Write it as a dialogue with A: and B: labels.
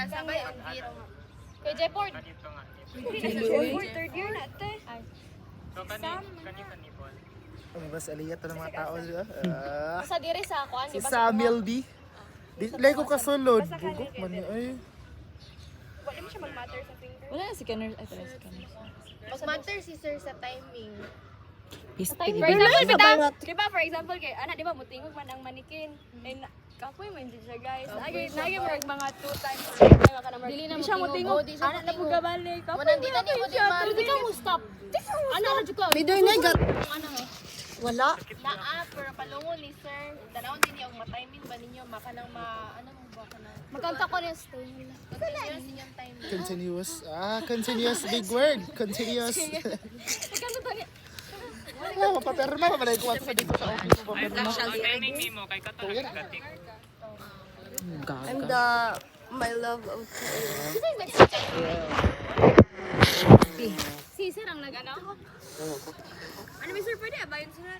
A: na sabay on beat.
B: Kay Jepord.
A: Third year na te.
C: So kani Paul.
D: Mas aliyat ng mga tao diba?
B: Sa dire sa kuan,
D: Si
B: di ba?
D: Samuel D. Like ko kasulod. Bugok man niya ay.
A: Wala mo siya mag-matter sa finger.
E: Wala na si Kenneth. Ay, tala si Kenneth.
A: Mas matter si sir sa timing.
B: For example, bitaw.
A: Diba, for example, kay ana, di ba, mutingog man ang manikin. And kapoy man din siya, guys. Nagi mga 2 times.
B: Dili na
A: Di siya mutingog.
B: di siya
A: Ana na po gabalik. Kapoy
B: Wala di na
A: man
B: ni mo di
A: siya.
B: man.
A: Pero
B: Di ka mo stop. Ano ra jud ka?
E: Midoy na gat.
B: Ano nga?
E: Wala.
A: Naa, pero palungon ni sir. Tanawon din yung ma-timing ba ninyo? Makanang ano mo ba ka na?
B: Magkanta ko ng stay.
A: Continuous inyong timing.
D: Continuous. Continuous big word. Continuous.
B: Magkanta tani.
D: Wala mapaperma pa pala ikuwan sa dito sa office mo.
C: Ang timing nimo kay kato nagkatik.
E: I'm the my love of
B: Si sir ang nag-ano?
A: Ano, Mr. Pwede, abayon sila.